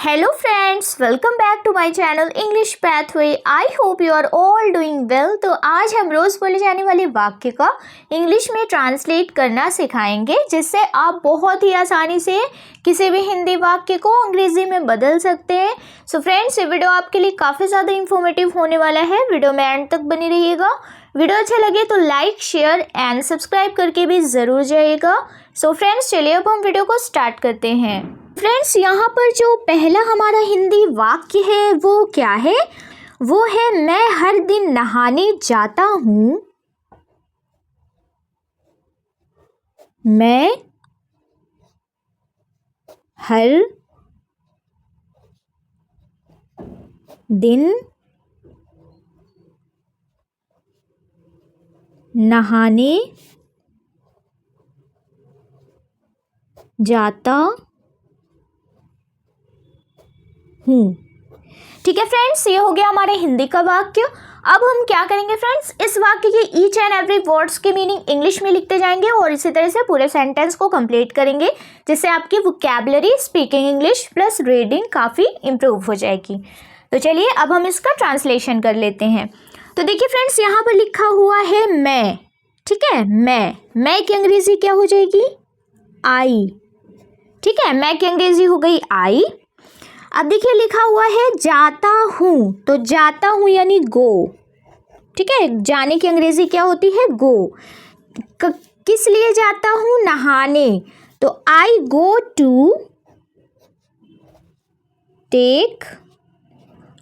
Hello friends, welcome back to my channel English Pathway. I hope you are all doing well. तो आज हम रोज़ बोले जाने वाले वाक्य का इंग्लिश में ट्रांसलेट करना सिखाएंगे, जिससे आप बहुत ही आसानी से किसी भी हिंदी वाक्य को अंग्रेज़ी में बदल सकते हैं। सो फ्रेंड्स, ये वीडियो आपके लिए काफ़ी ज़्यादा इन्फॉर्मेटिव होने वाला है। वीडियो में एंड तक बनी रहिएगा। वीडियो अच्छा लगे तो लाइक, शेयर एंड सब्सक्राइब करके भी ज़रूर जाइएगा। सो फ्रेंड्स, चलिए अब हम वीडियो को स्टार्ट करते हैं। फ्रेंड्स, यहाँ पर जो पहला हमारा हिंदी वाक्य है वो क्या है? वो है मैं हर दिन नहाने जाता हूँ। मैं हर दिन नहाने जाता हूँ। ठीक है फ्रेंड्स, ये हो गया हमारे हिंदी का वाक्य। अब हम क्या करेंगे फ्रेंड्स, इस वाक्य के ईच एंड एवरी वर्ड्स के मीनिंग इंग्लिश में लिखते जाएंगे और इसी तरह से पूरे सेंटेंस को कंप्लीट करेंगे, जिससे आपकी vocabulary, speaking English plus reading काफ़ी इम्प्रूव हो जाएगी। तो चलिए अब हम इसका ट्रांसलेशन कर लेते हैं। तो देखिए फ्रेंड्स, यहाँ पर लिखा हुआ है मैं। ठीक है, मैं की अंग्रेजी क्या हो जाएगी? आई। ठीक है, मैं की अंग्रेजी हो गई आई। अब देखिए लिखा हुआ है जाता हूँ, तो जाता हूँ यानी गो। ठीक है, जाने की अंग्रेजी क्या होती है? गो। किस लिए जाता हूँ? नहाने। तो आई गो टू टेक।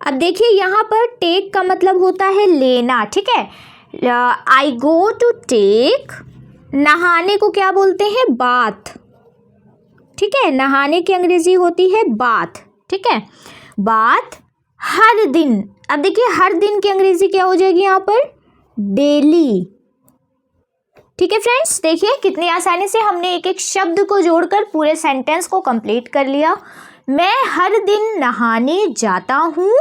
अब देखिए यहाँ पर टेक का मतलब होता है लेना। ठीक है, आई गो टू टेक। नहाने को क्या बोलते हैं? बाथ। ठीक है, नहाने की अंग्रेजी होती है बाथ। ठीक है, बाथ हर दिन। अब देखिए हर दिन की अंग्रेजी क्या हो जाएगी यहाँ पर? डेली। ठीक है फ्रेंड्स, देखिए कितनी आसानी से हमने एक एक शब्द को जोड़कर पूरे सेंटेंस को कंप्लीट कर लिया। मैं हर दिन नहाने जाता हूँ।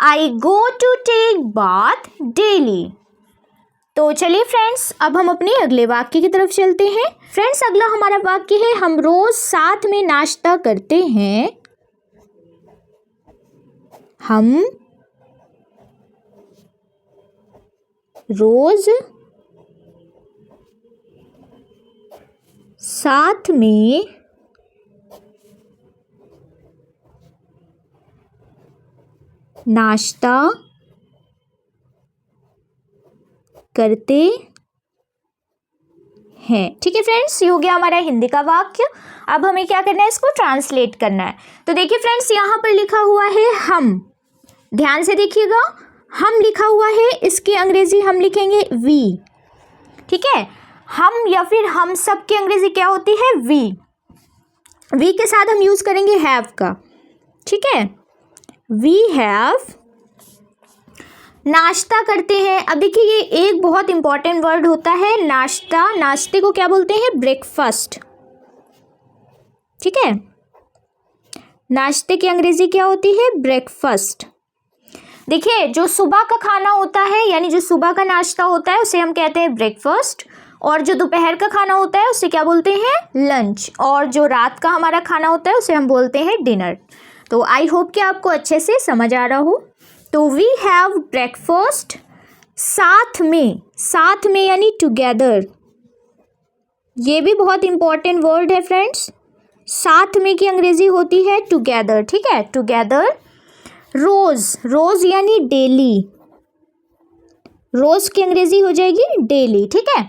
I go to take bath daily. तो चलिए फ्रेंड्स, अब हम अपने अगले वाक्य की तरफ चलते हैं। फ्रेंड्स, अगला हमारा वाक्य है हम रोज साथ में नाश्ता करते हैं। हम रोज साथ में नाश्ता करते हैं। ठीक है फ्रेंड्स, ये हो गया हमारा हिंदी का वाक्य। अब हमें क्या करना है? इसको ट्रांसलेट करना है। तो देखिए फ्रेंड्स, यहाँ पर लिखा हुआ है हम। ध्यान से देखिएगा, हम लिखा हुआ है, इसकी अंग्रेजी हम लिखेंगे वी। ठीक है, हम या फिर हम सब की अंग्रेजी क्या होती है? वी। वी के साथ हम यूज करेंगे हैव का। ठीक है, वी हैव। नाश्ता करते हैं। अब देखिए ये एक बहुत इंपॉर्टेंट वर्ड होता है नाश्ता। नाश्ते को क्या बोलते हैं? ब्रेकफास्ट। ठीक है, नाश्ते की अंग्रेजी क्या होती है? ब्रेकफास्ट। देखिए जो सुबह का खाना होता है, यानी जो सुबह का नाश्ता होता है, उसे हम कहते हैं ब्रेकफास्ट। और जो दोपहर का खाना होता है उसे क्या बोलते हैं? लंच। और जो रात का हमारा खाना होता है उसे हम बोलते हैं डिनर। तो आई होप कि आपको अच्छे से समझ आ रहा हो। तो वी हैव ब्रेकफास्ट साथ में यानी टुगेदर। ये भी बहुत इंपॉर्टेंट वर्ड है फ्रेंड्स। साथ में की अंग्रेजी होती है टुगेदर। ठीक है, टुगेदर। रोज यानी डेली। रोज की अंग्रेजी हो जाएगी डेली। ठीक है,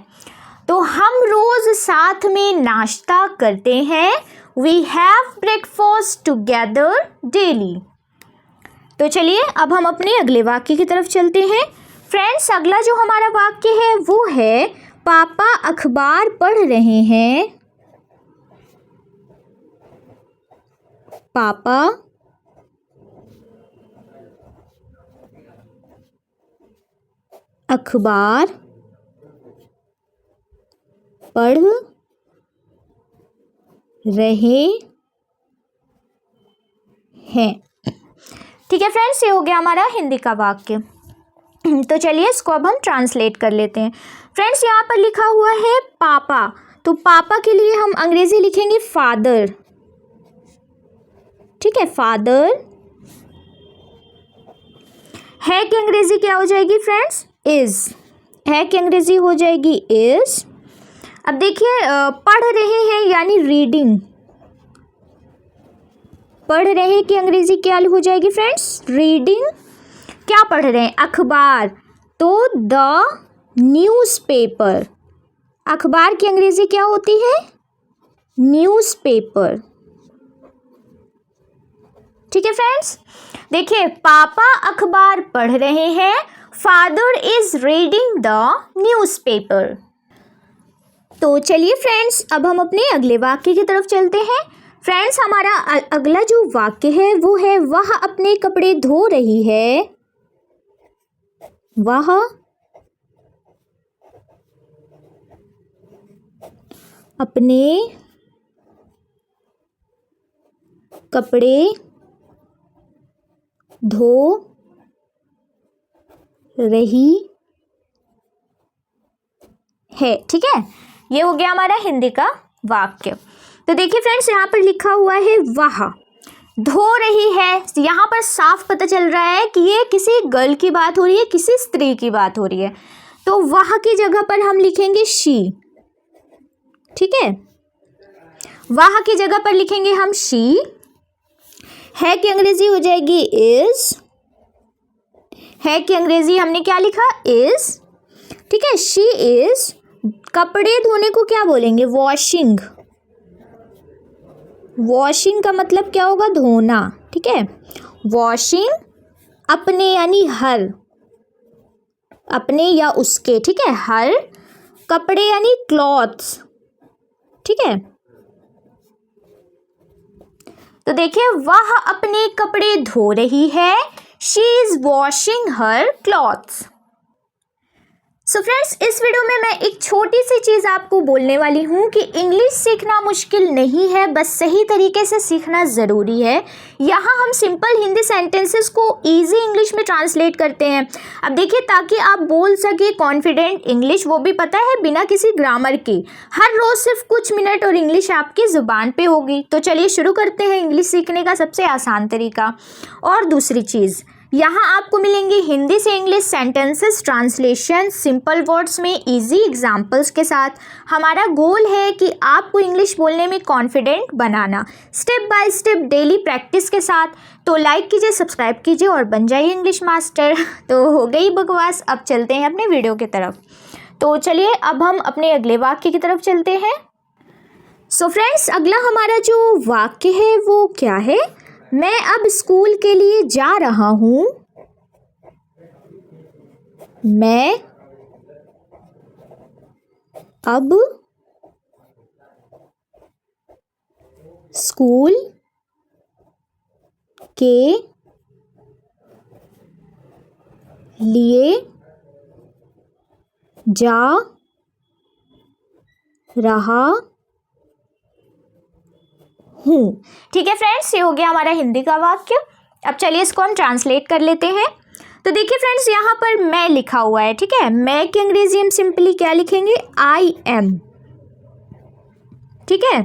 तो हम रोज साथ में नाश्ता करते हैं। We have breakfast together daily. तो चलिए अब हम अपने अगले वाक्य की तरफ चलते हैं। फ्रेंड्स, अगला जो हमारा वाक्य है वो है पापा अखबार पढ़ रहे हैं। पापा अखबार पढ़ रहे हैं। ठीक है फ्रेंड्स, ये हो गया हमारा हिंदी का वाक्य। तो चलिए इसको अब हम ट्रांसलेट कर लेते हैं। फ्रेंड्स, यहाँ पर लिखा हुआ है पापा। तो पापा के लिए हम अंग्रेजी लिखेंगे फादर। ठीक है, फादर। है की अंग्रेजी क्या हो जाएगी फ्रेंड्स, इज। है की अंग्रेजी हो जाएगी इज। अब देखिए पढ़ रहे हैं यानी रीडिंग। पढ़ रहे की अंग्रेजी क्या हो जाएगी फ्रेंड्स, रीडिंग। क्या पढ़ रहे हैं, अखबार, तो द न्यूज़पेपर। अखबार की अंग्रेजी क्या होती है, न्यूज़पेपर। ठीक है फ्रेंड्स, देखिए पापा अखबार पढ़ रहे हैं, father is reading the newspaper. तो चलिए फ्रेंड्स अब हम अपने अगले वाक्य की तरफ चलते हैं। फ्रेंड्स हमारा अगला जो वाक्य है वो है वह अपने कपड़े धो रही है। वह अपने कपड़े धो रही है। ठीक है, ये हो गया हमारा हिंदी का वाक्य। तो देखिए फ्रेंड्स यहाँ पर लिखा हुआ है वह धो रही है। यहाँ पर साफ पता चल रहा है कि ये किसी गर्ल की बात हो रही है, किसी स्त्री की बात हो रही है। तो वह की जगह पर हम लिखेंगे शी। ठीक है, वह की जगह पर लिखेंगे हम शी। है की अंग्रेजी हो जाएगी इज। है की अंग्रेजी हमने क्या लिखा, इज। ठीक है, शी इज। कपड़े धोने को क्या बोलेंगे, वॉशिंग। वॉशिंग का मतलब क्या होगा, धोना। ठीक है, वॉशिंग अपने यानी हर, अपने या उसके। ठीक है, हर। कपड़े यानी क्लॉथ्स। ठीक है, तो देखिए वह अपने कपड़े धो रही है, she is washing her clothes. So friends इस वीडियो में मैं एक छोटी सी चीज़ आपको बोलने वाली हूँ कि इंग्लिश सीखना मुश्किल नहीं है, बस सही तरीके से सीखना ज़रूरी है। यहाँ हम सिंपल हिंदी सेंटेंसेस को इजी इंग्लिश में ट्रांसलेट करते हैं। अब देखिए ताकि आप बोल सके कॉन्फिडेंट इंग्लिश, वो भी पता है बिना किसी ग्रामर के। हर रोज़ सिर्फ कुछ मिनट और इंग्लिश आपकी ज़ुबान पे होगी। तो चलिए शुरू करते हैं इंग्लिश सीखने का सबसे आसान तरीका। और दूसरी चीज़, यहाँ आपको मिलेंगे हिंदी से English sentences translation simple words में इजी एग्जांपल्स के साथ। हमारा गोल है कि आपको इंग्लिश बोलने में confident banana, step by step daily practice के साथ। तो लाइक कीजिए, सब्सक्राइब कीजिए और बन जाइए इंग्लिश मास्टर। तो हो गई बकवास, अब चलते हैं अपने वीडियो की तरफ। तो चलिए अब हम अपने अगले वाक्य की तरफ चलते हैं। सो फ्रेंड्स अगला हमारा जो वाक्य है वो क्या है, मैं अब स्कूल के लिए जा रहा हूँ। मैं अब स्कूल के लिए जा रहा हूँ। ठीक है फ्रेंड्स, ये हो गया हमारा हिंदी का वाक्य। अब चलिए इसको हम ट्रांसलेट कर लेते हैं। तो देखिए फ्रेंड्स यहाँ पर मैं लिखा हुआ है। ठीक है, मैं की अंग्रेजी हम सिंपली क्या लिखेंगे, आई एम। ठीक है,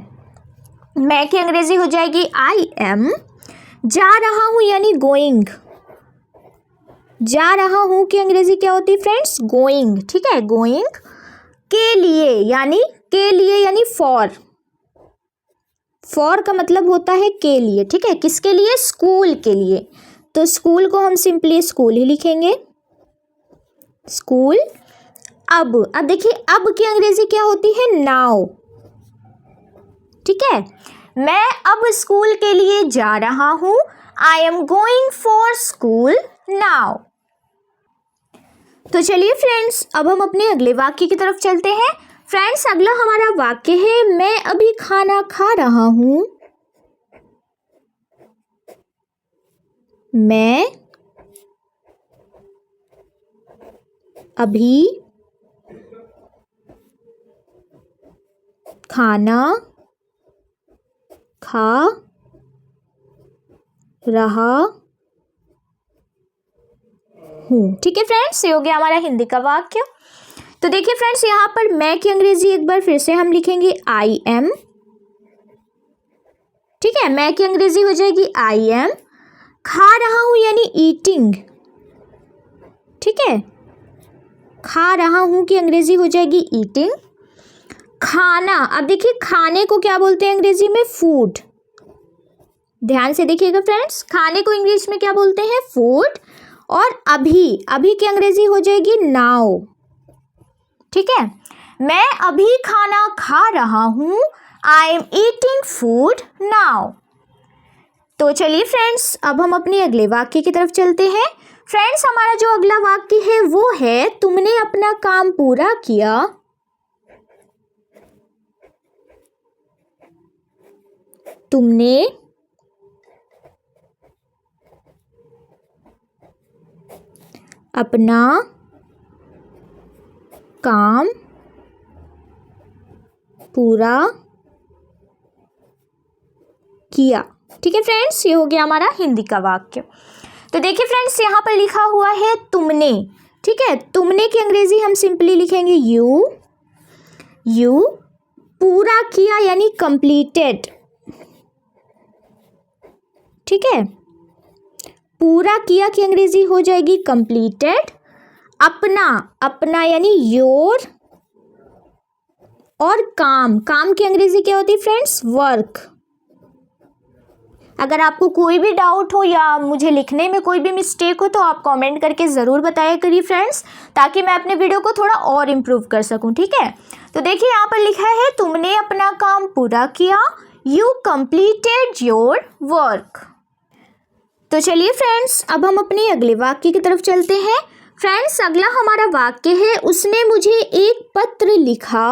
मैं की अंग्रेजी हो जाएगी आई एम। जा रहा हूँ यानी गोइंग। जा रहा हूँ की अंग्रेजी क्या होती है फ्रेंड्स, गोइंग। ठीक है, गोइंग। के लिए यानी फॉर। फॉर का मतलब होता है के लिए। ठीक है, किसके लिए, स्कूल के लिए। तो स्कूल को हम सिंपली स्कूल ही लिखेंगे, स्कूल। अब देखिए अब की अंग्रेजी क्या होती है, नाउ। ठीक है, मैं अब स्कूल के लिए जा रहा हूँ, I am going for school now. तो चलिए फ्रेंड्स अब हम अपने अगले वाक्य की तरफ चलते हैं। फ्रेंड्स अगला हमारा वाक्य है मैं अभी खाना खा रहा हूँ। मैं अभी खाना खा रहा हूँ। ठीक है फ्रेंड्स, ये हो गया हमारा हिंदी का वाक्य। तो देखिए फ्रेंड्स यहाँ पर मैं की अंग्रेजी एक बार फिर से हम लिखेंगे आई एम। ठीक है, मैं की अंग्रेजी हो जाएगी आई एम। खा रहा हूं यानी ईटिंग, ठीक है, खा रहा हूं की अंग्रेजी हो जाएगी ईटिंग। खाना, अब देखिए खाने को क्या बोलते हैं अंग्रेजी में, फूड। ध्यान से देखिएगा फ्रेंड्स, खाने को इंग्लिश में क्या बोलते हैं, फूड। और अभी, अभी की अंग्रेजी हो जाएगी नाउ, ठीक है, मैं अभी खाना खा रहा हूं, I am eating food now. तो चलिए फ्रेंड्स, अब हम अपने अगले वाक्य की तरफ चलते हैं। फ्रेंड्स, हमारा जो अगला वाक्य है वो है, तुमने अपना काम पूरा किया। तुमने अपना काम पूरा किया। ठीक है फ्रेंड्स, ये हो गया हमारा हिंदी का वाक्य। तो देखिए फ्रेंड्स, यहाँ पर लिखा हुआ है तुमने, ठीक है, तुमने की अंग्रेजी हम सिंपली लिखेंगे यू। यू, पूरा किया यानी कंप्लीटेड, ठीक है, पूरा किया की अंग्रेजी हो जाएगी कंप्लीटेड। अपना, अपना यानी योर। और काम, काम की अंग्रेजी क्या होती है फ्रेंड्स, वर्क। अगर आपको कोई भी डाउट हो या मुझे लिखने में कोई भी मिस्टेक हो तो आप कमेंट करके ज़रूर बताया करिए फ्रेंड्स, ताकि मैं अपने वीडियो को थोड़ा और इम्प्रूव कर सकूं, ठीक है। तो देखिए यहाँ पर लिखा है तुमने अपना काम पूरा किया, यू कंप्लीटेड योर वर्क। तो चलिए फ्रेंड्स, अब हम अपने अगले वाक्य की तरफ चलते हैं। फ्रेंड्स, अगला हमारा वाक्य है, उसने मुझे एक पत्र लिखा।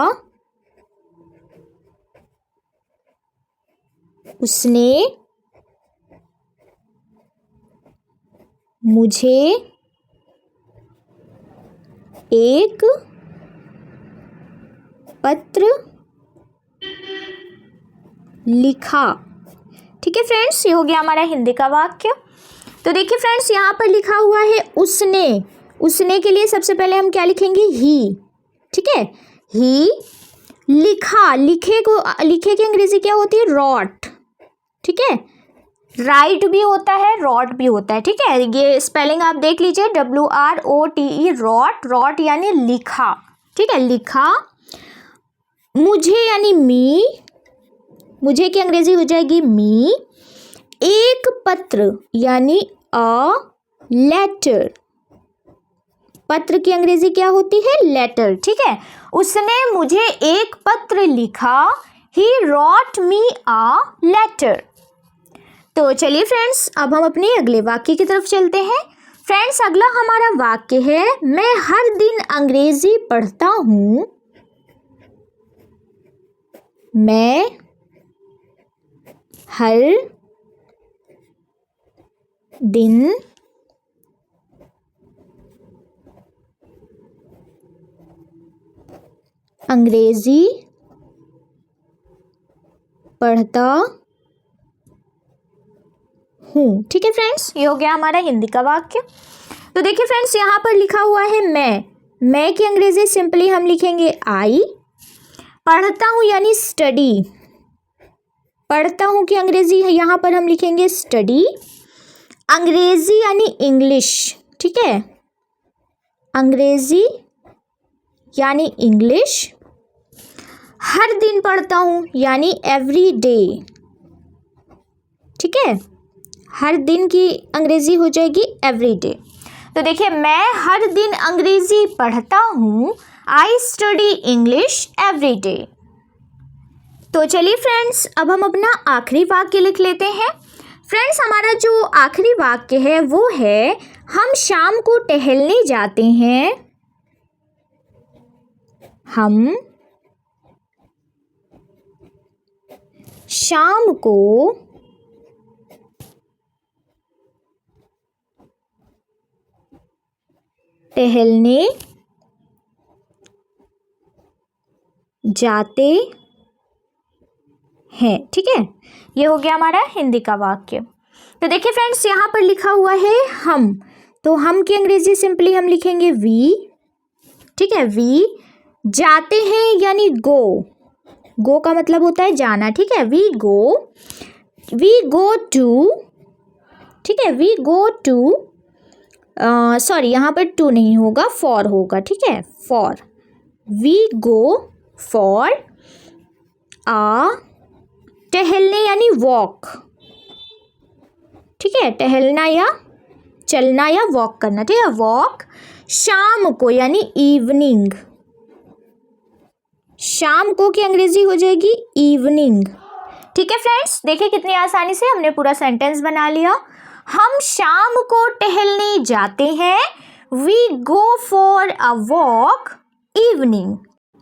उसने मुझे एक पत्र लिखा। ठीक है फ्रेंड्स, ये हो गया हमारा हिंदी का वाक्य। तो देखिए फ्रेंड्स, यहाँ पर लिखा हुआ है उसने। उसने के लिए सबसे पहले हम क्या लिखेंगे, ही, ठीक है, ही लिखा। लिखे को, लिखे की अंग्रेजी क्या होती है, रॉट, ठीक है, राइट भी होता है, रॉट भी होता है, ठीक है। ये स्पेलिंग आप देख लीजिए, WROTE, रॉट, रॉट यानी लिखा, ठीक है, लिखा। मुझे यानी मी, मुझे की अंग्रेजी हो जाएगी मी। एक पत्र यानी अ लेटर, पत्र की अंग्रेजी क्या होती है, लेटर, ठीक है। उसने मुझे एक पत्र लिखा, ही रॉट मी अ लेटर। तो चलिए फ्रेंड्स, अब हम अपने अगले वाक्य की तरफ चलते हैं। फ्रेंड्स, अगला हमारा वाक्य है, मैं हर दिन अंग्रेजी पढ़ता हूँ। मैं हर दिन अंग्रेजी पढ़ता हूँ। ठीक है फ्रेंड्स, ये हो गया हमारा हिंदी का वाक्य। तो देखिए फ्रेंड्स, यहाँ पर लिखा हुआ है मैं की अंग्रेजी सिंपली हम लिखेंगे आई। पढ़ता हूँ यानी स्टडी, पढ़ता हूँ की अंग्रेजी है यहाँ पर हम लिखेंगे स्टडी। अंग्रेजी यानी इंग्लिश, ठीक है, अंग्रेजी यानी इंग्लिश। हर दिन पढ़ता हूँ यानी एवरी डे, ठीक है, हर दिन की अंग्रेजी हो जाएगी एवरी डे। तो देखिए, मैं हर दिन अंग्रेजी पढ़ता हूँ, I study English every day. तो चलिए फ्रेंड्स, अब हम अपना आखिरी वाक्य लिख लेते हैं। फ्रेंड्स, हमारा जो आखिरी वाक्य है वो है, हम शाम को टहलने जाते हैं। हम शाम को टहलने जाते हैं, ठीक है। ये हो गया हमारा हिंदी का वाक्य। तो देखिए फ्रेंड्स, यहाँ पर लिखा हुआ है हम, तो हम की अंग्रेजी सिंपली हम लिखेंगे वी, ठीक है, वी। जाते हैं यानी गो, गो का मतलब होता है जाना, ठीक है, we go. We go to, ठीक है, वी गो टू, सॉरी यहाँ पर टू नहीं होगा, फॉर होगा, ठीक है, फॉर, वी गो फॉर टहलने यानी वॉक, ठीक है, टहलना या चलना या वॉक करना, ठीक है, वॉक, शाम को यानी इवनिंग, शाम को की अंग्रेजी हो जाएगी इवनिंग, ठीक है फ्रेंड्स, देखिए कितनी आसानी से हमने पूरा सेंटेंस बना लिया। हम शाम को टहलने जाते हैं, we go for a walk evening.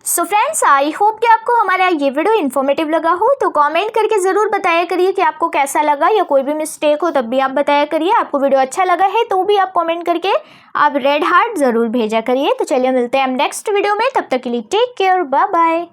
So friends, I hope कि आपको हमारा ये वीडियो इन्फॉर्मेटिव लगा हो, तो कमेंट करके ज़रूर बताया करिए कि आपको कैसा लगा, या कोई भी मिस्टेक हो तब भी आप बताया करिए। आपको वीडियो अच्छा लगा है तो भी आप कमेंट करके आप रेड हार्ट ज़रूर भेजा करिए। तो चलिए मिलते हैं हम नेक्स्ट वीडियो में, तब तक के लिए टेक केयर, बाय बाय।